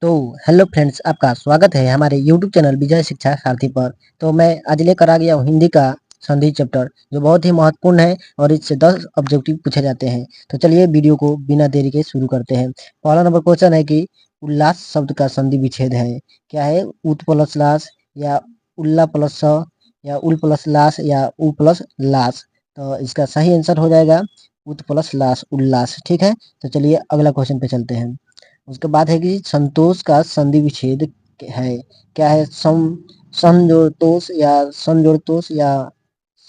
तो hello friends, आपका स्वागत है हमारे यूट्यूब चैनल विजय शिक्षा सारथी पर। तो मैं आज लेकर आ गया हूँ हिंदी का संधि चैप्टर, जो बहुत ही महत्वपूर्ण है और इससे 10 ऑब्जेक्टिव पूछे जाते हैं। तो चलिए वीडियो को बिना देरी के शुरू करते हैं। पहला नंबर क्वेश्चन है कि उल्लास शब्द का संधि विच्छेद है। क्या है? उत प्लस लास, या उल्ला प्लस स, या उल प्लस लास, या उ प्लस लास। तो इसका सही आंसर हो जाएगा उत प्लस लास, उल्लास। ठीक है, तो चलिए अगला क्वेश्चन पे चलते हैं। उसके बाद है कि संतोष का संधि विच्छेद है। क्या है? समजोड़तोष, या समजोड़तोष, या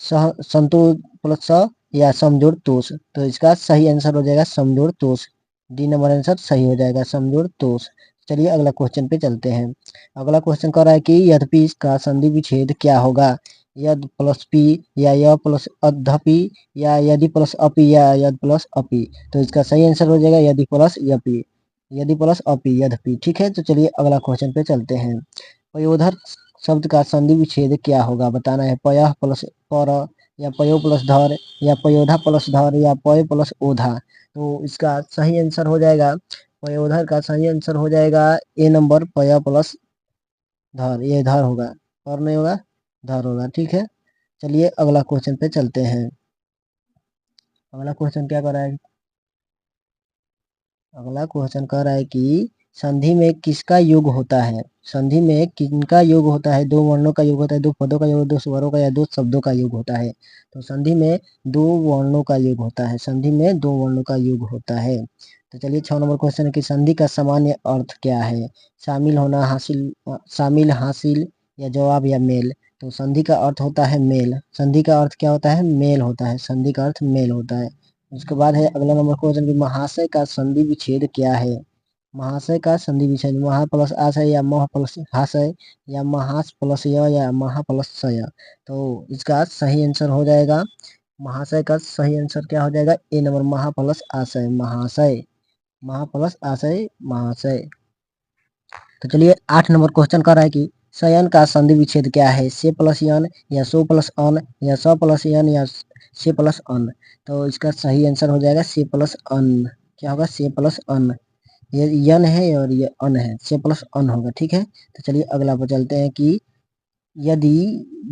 संतोष प्लस स, या समजोड़तोष। तो इसका सही आंसर हो जाएगा समजोड़तोष। डी नंबर आंसर सही हो जाएगा, समजोड़तोष। चलिए अगला क्वेश्चन पे चलते हैं। अगला क्वेश्चन कह रहा है कि यद्यपि इसका संधि विच्छेद क्या होगा? यद प्लस पी, या य प्लस अधपि, या यदि प्लस अपि, या यद प्लस अपि। तो इसका सही आंसर हो जाएगा यदि प्लस यपि, यदि प्लस अपि, यद्यपि। ठीक है, तो चलिए अगला क्वेश्चन पे चलते हैं। पयोधर शब्द का संधि विच्छेद क्या होगा? बताना है। पयः प्लस पर, या पयो प्लस धर, या पयोधा प्लस धर, या पय प्लस ओधा। तो इसका सही आंसर हो जाएगा, पयोधर का सही आंसर हो जाएगा ए नंबर, पय प्लस धर। ये धर होगा, पर नहीं होगा, धर होगा। ठीक है, चलिए अगला क्वेश्चन पे चलते हैं। अगला क्वेश्चन क्या कर रहा है? अगला क्वेश्चन कह रहा है कि संधि में किसका योग होता है? संधि में किनका योग होता है? दो वर्णों का योग होता है, दो पदों का योग, दो स्वरों का, या दो शब्दों का योग होता है। तो संधि में दो वर्णों का योग होता है। संधि में दो वर्णों का योग होता है। तो चलिए 6 नंबर क्वेश्चन है कि संधि का सामान्य अर्थ क्या है? शामिल होना, हासिल, शामिल, हासिल, या जवाब, या मेल। तो संधि का अर्थ होता है मेल। संधि का अर्थ क्या होता है? मेल होता है। संधि का अर्थ मेल होता है। उसके बाद है अगला नंबर क्वेश्चन कि महाशय का संधि विच्छेद क्या है? महाशय का संधि विच्छेद महा प्लस आशय, या मह प्लस हाशय, या महास प्लस य, या महा प्लस सय। तो इसका सही आंसर हो जाएगा, महाशय का सही आंसर क्या हो जाएगा? ए नंबर, महा प्लस आशय, महाशय। महा प्लस आशय, महाशय। तो चलिए 8 नंबर क्वेश्चन कर रहा है कि शयन का संधि विच्छेद क्या है? से प्लस यन, या सो प्लस अन, या स प्लस यन, या से प्लस अन। तो इसका सही आंसर हो जाएगा से प्लस अन। क्या होगा? से प्लस अन। ये यन है और ये अन है, से प्लस अन होगा। ठीक है, तो चलिए अगला पर चलते हैं कि यदि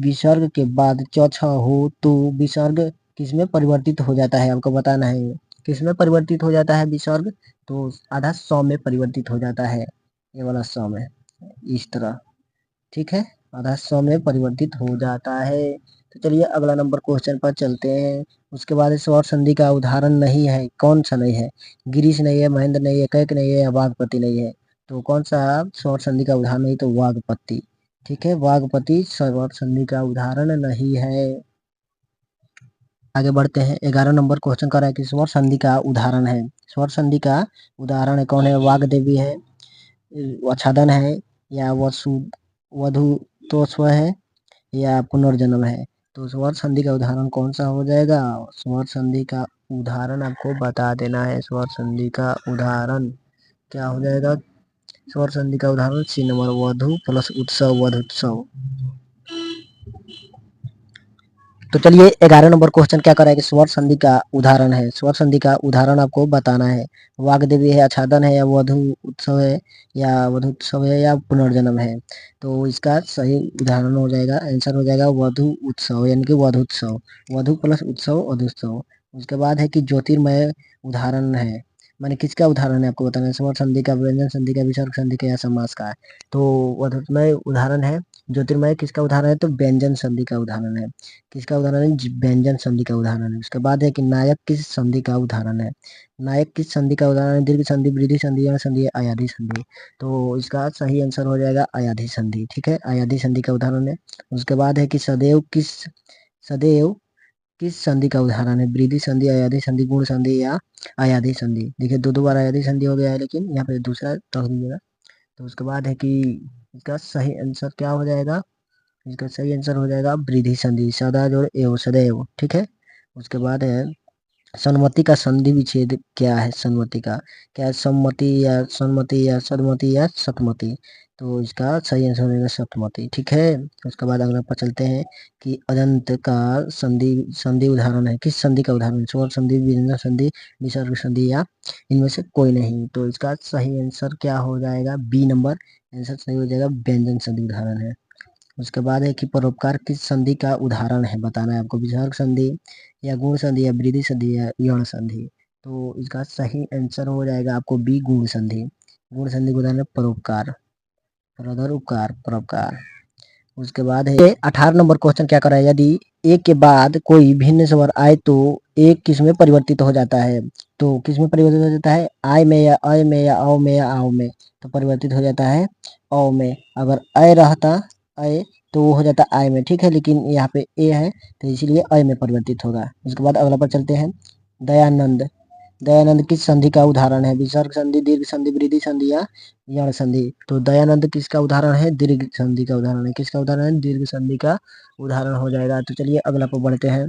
विसर्ग के बाद चौथा हो तो विसर्ग किसमें परिवर्तित हो जाता है? आपको बताना है किसमें परिवर्तित हो जाता है विसर्ग। तो आधा सौ में परिवर्तित हो जाता है। ये वाला सौ में, इस तरह। ठीक है, आधा सौ में परिवर्तित हो जाता है। तो चलिए अगला नंबर क्वेश्चन पर चलते हैं। उसके बाद स्वर संधि का उदाहरण नहीं है, कौन सा नहीं है? गिरीश नहीं है, महेंद्र नहीं है, कैक नहीं है, या वाघपति नहीं है। तो कौन सा स्वर संधि का उदाहरण नहीं? तो वाघपति। ठीक है, वाघपति स्वर संधि का उदाहरण नहीं है। आगे बढ़ते हैं। 11 नंबर क्वेश्चन कर रहा है कि स्वर संधि का उदाहरण है। स्वर संधि का उदाहरण कौन है? वाग्देवी है, आच्छादन है, या वधु तोस्व है, या पुनर्जन्म है। तो स्वर संधि का उदाहरण कौन सा हो जाएगा? स्वर संधि का उदाहरण आपको बता देना है। स्वर संधि का उदाहरण क्या हो जाएगा? स्वर संधि का उदाहरण सी नंबर, वधु प्लस उत्सव, वधुत्सव। तो चलिए 11 नंबर क्वेश्चन क्या कराएगा? स्वर संधि का उदाहरण है। स्वर संधि का उदाहरण आपको बताना है। वाग्देवी है, आच्छादन है, या वधु उत्सव है, या वधुत्सव है, या पुनर्जन्म है। तो इसका सही उदाहरण हो जाएगा, आंसर हो जाएगा वधु उत्सव, यानी कि वधुत्सव। वधु प्लस उत्सव, वधुत्सव। उसके बाद है कि ज्योतिर्मय उदाहरण है। माने किसका उदाहरण है आपको बताना है? स्वर संधि का, व्यंजन संधि का, विसर्ग संधि का, या समास का है। तो वधुमय उदाहरण है। ज्योतिर्मय किसका उदाहरण है? तो व्यंजन संधि का उदाहरण है। किसका उदाहरण है? व्यंजन संधि का उदाहरण है। उसके बाद है कि नायक किस संधि का उदाहरण है? नायक किस संधि का उदाहरण है? दीर्घ संधि, वृद्धि संधि, यण संधि, आयाधी संधि। तो इसका सही आंसर हो जाएगा आयाधी संधि। ठीक है, आयाधी संधि का उदाहरण है। उसके बाद है कि सदैव किस संधि का उदाहरण है? वृद्धि संधि, आयाधी संधि, गुण संधि, या आयाधी संधि। देखिए दो बार आयाधी संधि हो गया है, लेकिन यहाँ पे दूसरा रख दीजिएगा। तो उसके बाद है कि इसका सही आंसर क्या हो जाएगा? इसका सही आंसर हो जाएगा वृद्धि संधि, सदा जोड़ एव, सदैव। ठीक है, उसके बाद है सन्मति का संधि विच्छेद क्या है? सन्मति का क्या है? सम्मति, या सन्मति, या सदमति, या सतमति। तो इसका सही आंसर हो जाएगा सप्तमति। ठीक है, उसके बाद अगला पर चलते हैं कि अदंत का संधि संधि उदाहरण है। किस संधि का उदाहरण? स्वर संधि, व्यंजन संधि, विसर्ग संधि या इनमें से कोई नहीं। तो इसका सही आंसर क्या हो जाएगा? बी नंबर आंसर सही हो जाएगा, व्यंजन संधि उदाहरण है। उसके बाद है कि परोपकार किस संधि का उदाहरण है, बताना है आपको। विसर्ग संधि या गुण संधि या वृद्धि संधि या यौन संधि। तो इसका सही आंसर हो जाएगा आपको बी, गुण संधि। गुण संधि का उदाहरण है परोपकार, परोपकार, परोपकार। उसके बाद है 18 नंबर क्वेश्चन क्या कर रहा है? यदि एक के बाद कोई भिन्न स्वर आए तो एक किस में परिवर्तित हो जाता है? तो किस में परिवर्तित हो जाता है? आय में या अय में या औ में या आओ में? तो परिवर्तित हो जाता है औ में। अगर अय रहता अय तो वो हो जाता आय में। ठीक है, लेकिन यहाँ पे ए है तो इसीलिए अय में परिवर्तित होगा। उसके बाद अगला पर चलते हैं। दयानंद, दयानंद किस संधि का उदाहरण है? विसर्ग संधि, दीर्घ संधि, वृद्धि संधि या यण संधि। तो दयानंद किसका उदाहरण है? दीर्घ संधि का उदाहरण है। किसका उदाहरण है? दीर्घ संधि का उदाहरण हो जाएगा। तो चलिए अगला पर बढ़ते हैं।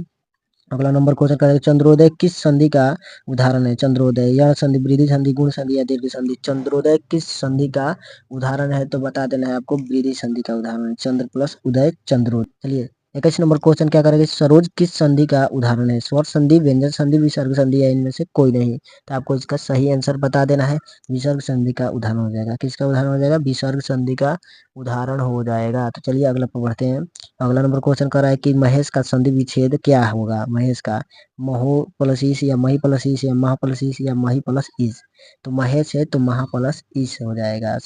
अगला नंबर क्वेश्चन करेंगे, चंद्रोदय किस संधि का उदाहरण है? चंद्रोदय यण संधि, वृद्धि संधि, गुण संधि या दीर्घ संधि। चंद्रोदय किस संधि का उदाहरण है? तो बता देना है आपको, वृद्धि संधि का उदाहरण है। चंद्र प्लस उदय, चंद्रोदय। चलिए 21 नंबर क्वेश्चन क्या करेंगे? सरोज किस संधि का उदाहरण है? स्वर संधि, व्यंजन संधि, विसर्ग संधि या इनमें से कोई नहीं। तो आपको इसका सही आंसर बता देना है। विसर्ग संधि का उदाहरण हो जाएगा। किसका उदाहरण हो जाएगा? विसर्ग संधि का उदाहरण हो जाएगा। तो चलिए अगला पर बढ़ते हैं। अगला नंबर क्वेश्चन कर रहा है कि महेश का संधि विच्छेद क्या होगा? महेश का महो प्लस ईस या मही प्लस ईस या महा प्लस ईस या मही प्लस ईस। तो महेश है तो महा प्लस ईस हो जाएगा।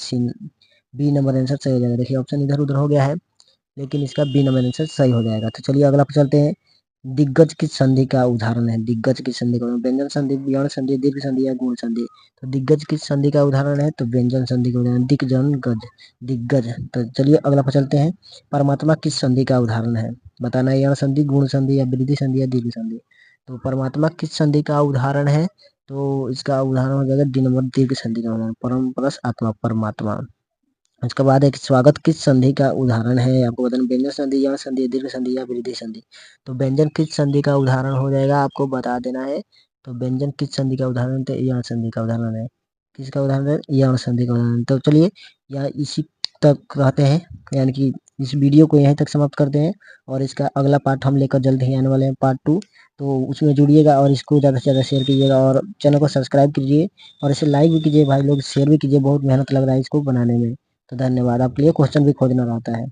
बी नंबर आंसर सही हो जाएगा। देखिए ऑप्शन इधर उधर हो गया है, लेकिन इसका बी नंबर आंसर सही हो जाएगा। तो चलिए अगला पर चलते हैं। दिग्गज किस संधि का उदाहरण है? दिग्गज किस संधि का? व्यंजन संधि, यण संधि, दीर्घ संधि या गुण संधि। तो दिग्गज किस संधि का उदाहरण है? तो व्यंजन संधि का उदाहरण, दिग्जन गज, दिग्गज। तो चलिए अगला पर चलते हैं। परमात्मा किस संधि का उदाहरण है? बताना है, यण संधि, गुण संधि या वृद्धि संधि या दीर्घ संधि। तो परमात्मा किस संधि का उदाहरण है? तो इसका उदाहरण हो जाएगा डी नंबर, दीर्घ संधि का उदाहरण, परम प्लस आत्मा, परमात्मा। उसके बाद एक स्वागत किस संधि का उदाहरण है? आपको बताना, व्यंजन संधि, यण संधि, दीर्घ संधि या वृद्धि संधि। तो व्यंजन किस संधि का उदाहरण हो जाएगा? आपको बता देना है। तो व्यंजन किस संधि का उदाहरण है? तो यण संधि का उदाहरण है। किसका उदाहरण है? यण संधि का उदाहरण। तो चलिए या इसी तक कहते हैं, यानी कि इस वीडियो को यहीं तक समाप्त करते हैं। और इसका अगला पार्ट हम लेकर जल्द ही आने वाले हैं, पार्ट 2। तो उसमें जुड़िएगा और इसको ज़्यादा से ज़्यादा शेयर कीजिएगा और चैनल को सब्सक्राइब कीजिए और इसे लाइक भी कीजिए भाई लोग, शेयर भी कीजिए। बहुत मेहनत लग रहा है इसको बनाने में। तो धन्यवाद। आपके लिए क्वेश्चन भी खोजना रहता है।